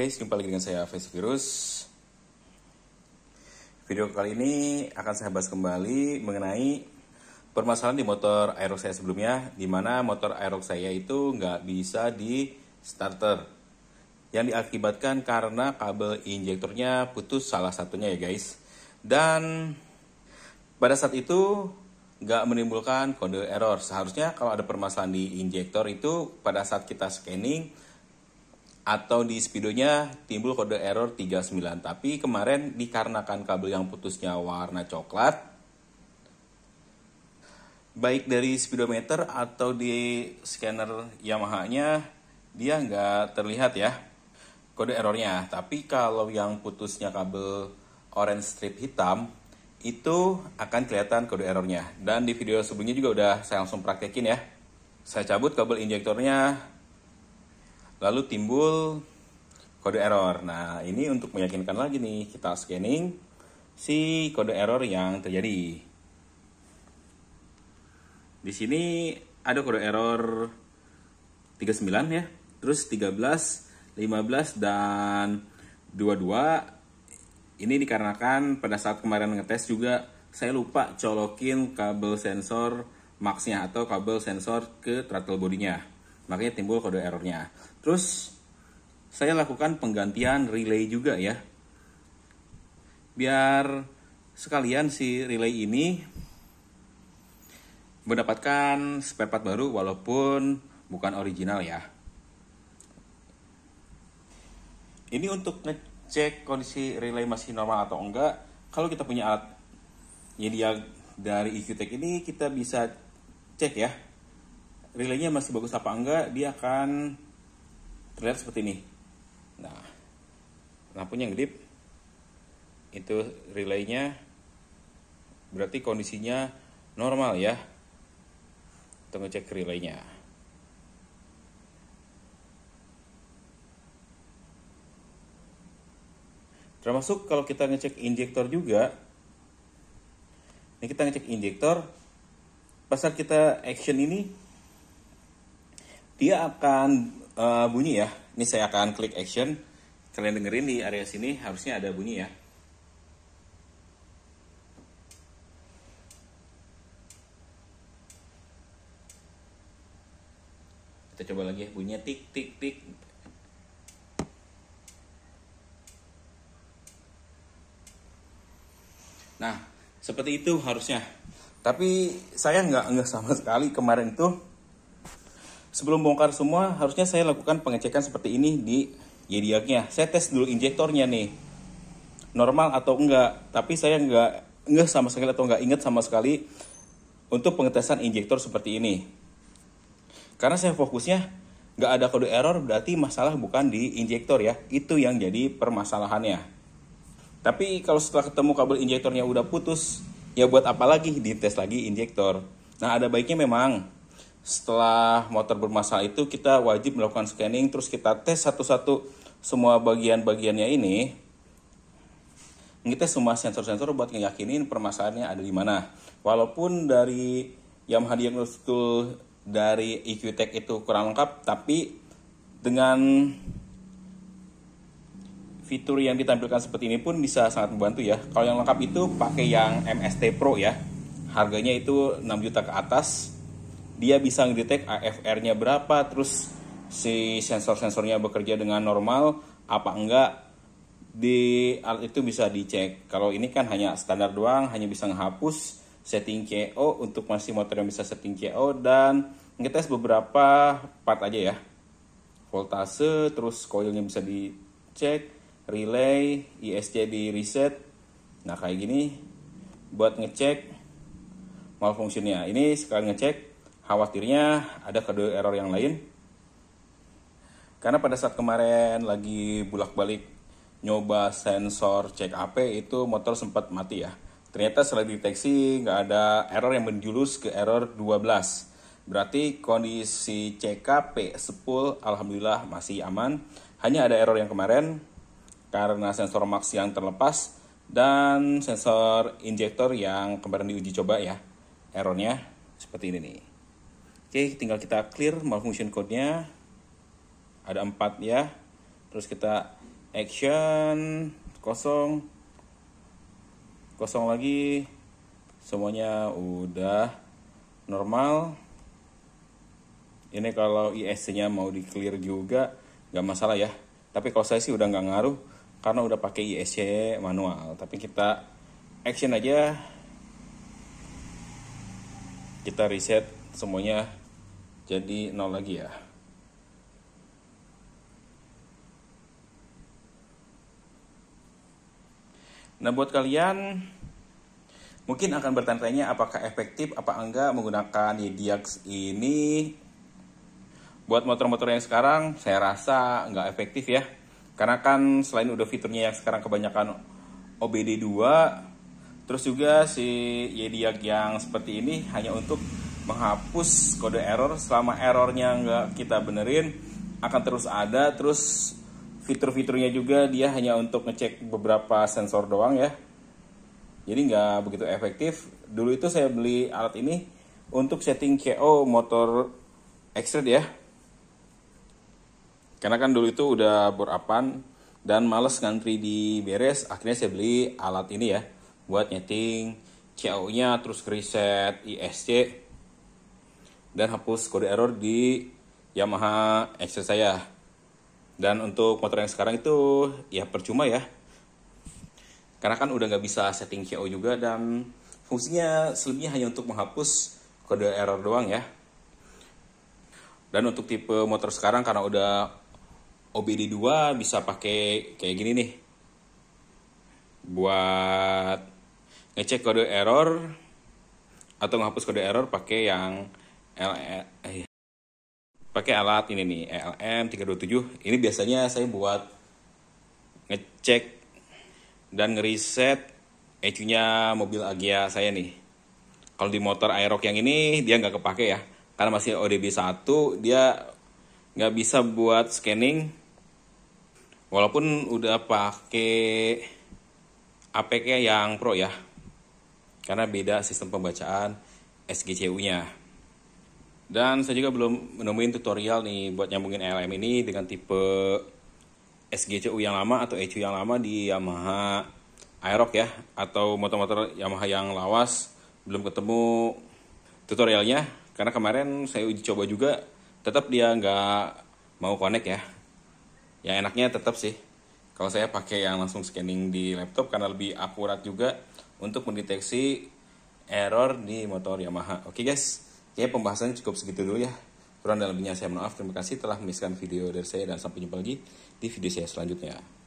guys, jumpa lagi dengan saya Face Virus. Video kali ini akan saya bahas kembali mengenai permasalahan di motor Aerox saya sebelumnya, di mana motor Aerox saya itu nggak bisa di starter, yang diakibatkan karena kabel injektornya putus salah satunya ya guys. Dan pada saat itu nggak menimbulkan kode error. Seharusnya kalau ada permasalahan di injektor itu pada saat kita scanning atau di speedonya timbul kode error 39. Tapi kemarin dikarenakan kabel yang putusnya warna coklat, baik dari speedometer atau di scanner Yamaha-nya, dia nggak terlihat ya kode errornya. Tapi kalau yang putusnya kabel orange strip hitam, itu akan kelihatan kode errornya. Dan di video sebelumnya juga udah saya langsung praktekin ya. Saya cabut kabel injektornya, lalu timbul kode error. Nah, ini untuk meyakinkan lagi nih, kita scanning si kode error yang terjadi. Di sini ada kode error 39 ya, terus 13, 15, dan 22. Ini dikarenakan pada saat kemarin ngetes juga saya lupa colokin kabel sensor max-nya atau kabel sensor ke throttle body-nya. Makanya timbul kode errornya. Terus saya lakukan penggantian relay juga ya, biar sekalian si relay ini mendapatkan spare part baru walaupun bukan original ya. Ini untuk ngecek kondisi relay masih normal atau enggak. Kalau kita punya alat dia dari EQTech ini, kita bisa cek ya relaynya masih bagus apa enggak. Dia akan terlihat seperti ini. Nah, lampunya ngedip, itu relaynya berarti kondisinya normal ya. Kita ngecek relaynya. Termasuk kalau kita ngecek injektor juga. Ini kita ngecek injektor, pas saat kita action ini dia akan bunyi ya. Ini saya akan klik action. Kalian dengerin di area sini harusnya ada bunyi ya. Kita coba lagi ya, bunyinya tik tik tik. Nah, seperti itu harusnya. Tapi saya nggak sama sekali kemarin itu. Sebelum bongkar semua, harusnya saya lakukan pengecekan seperti ini di Yediaknya. Saya tes dulu injektornya nih, normal atau enggak. Tapi saya nggak sama sekali atau nggak ingat sama sekali untuk pengetesan injektor seperti ini. Karena saya fokusnya nggak ada kode error, berarti masalah bukan di injektor ya. Itu yang jadi permasalahannya. Tapi kalau setelah ketemu kabel injektornya udah putus, ya buat apa lagi dites lagi injektor. Nah, ada baiknya memang setelah motor bermasalah itu kita wajib melakukan scanning, terus kita tes satu-satu semua bagian-bagiannya ini. Kita semua sensor-sensor buat ngeyakinin permasalahannya ada di mana. Walaupun dari Yamaha Diagnostic Tool dari EQTech itu kurang lengkap, tapi dengan fitur yang ditampilkan seperti ini pun bisa sangat membantu ya. Kalau yang lengkap itu pakai yang MST Pro ya. Harganya itu 6 juta ke atas. Dia bisa ngedetek AFR-nya berapa, terus si sensor-sensornya bekerja dengan normal apa enggak. Di alat itu bisa dicek. Kalau ini kan hanya standar doang, hanya bisa ngehapus setting CO untuk masih motor yang bisa setting CO, dan ngetes beberapa part aja ya. Voltase, terus coilnya bisa dicek, relay, ISC di reset. Nah, kayak gini buat ngecek malfunctionnya. Ini sekali ngecek, khawatirnya ada kode error yang lain. Karena pada saat kemarin lagi bolak-balik nyoba sensor cek AP, itu motor sempat mati ya. Ternyata setelah deteksi nggak ada error yang menjurus ke error 12. Berarti kondisi CKP sepul alhamdulillah masih aman. Hanya ada error yang kemarin karena sensor max yang terlepas dan sensor injektor yang kemarin diuji coba ya. Errornya seperti ini nih. Oke, tinggal kita clear malfunction code-nya. Ada 4 ya. Terus kita action, kosong, kosong lagi, semuanya udah normal. Ini kalau ISC-nya mau di clear juga nggak masalah ya. Tapi kalau saya sih udah nggak ngaruh karena udah pakai ISC manual. Tapi kita action aja, kita reset semuanya jadi nol lagi ya. Nah, buat kalian mungkin akan bertanya-tanya apakah efektif apa enggak menggunakan YDX ini. Buat motor-motor yang sekarang saya rasa nggak efektif ya. Karena kan selain udah fiturnya yang sekarang kebanyakan OBD2, terus juga si YDX yang seperti ini hanya untuk menghapus kode error. Selama errornya nggak kita benerin akan terus ada. Terus fitur-fiturnya juga dia hanya untuk ngecek beberapa sensor doang ya. Jadi nggak begitu efektif. Dulu itu saya beli alat ini untuk setting CO motor X-Red ya. Karena kan dulu itu udah bore-upan dan males ngantri di beres. Akhirnya saya beli alat ini ya buat nyeting CO-nya, terus reset ISC dan hapus kode error di Yamaha X-Red saya. Dan untuk motor yang sekarang itu ya percuma ya. Karena kan udah nggak bisa setting CO juga dan fungsinya selebihnya hanya untuk menghapus kode error doang ya. Dan untuk tipe motor sekarang karena udah OBD2 bisa pakai kayak gini nih. Buat ngecek kode error atau menghapus kode error pakai yang pakai alat ini nih, ELM327. Ini biasanya saya buat ngecek dan ngeriset ECU-nya mobil Agya saya nih. Kalau di motor Aerox yang ini dia nggak kepake ya, karena masih ODB1, dia nggak bisa buat scanning. Walaupun udah pakai APK yang Pro ya, karena beda sistem pembacaan SGCU-nya. Dan saya juga belum menemuin tutorial nih buat nyambungin ELM ini dengan tipe SGCU yang lama atau ECU yang lama di Yamaha Aerox ya, atau motor-motor Yamaha yang lawas. Belum ketemu tutorialnya karena kemarin saya uji coba juga tetap dia nggak mau connect ya. Yang enaknya tetap sih kalau saya pakai yang langsung scanning di laptop karena lebih akurat juga untuk mendeteksi error di motor Yamaha. Oke guys, kayaknya pembahasannya cukup segitu dulu ya. Kurang dan lebihnya saya mohon maaf. Terima kasih telah menyaksikan video dari saya dan sampai jumpa lagi di video saya selanjutnya.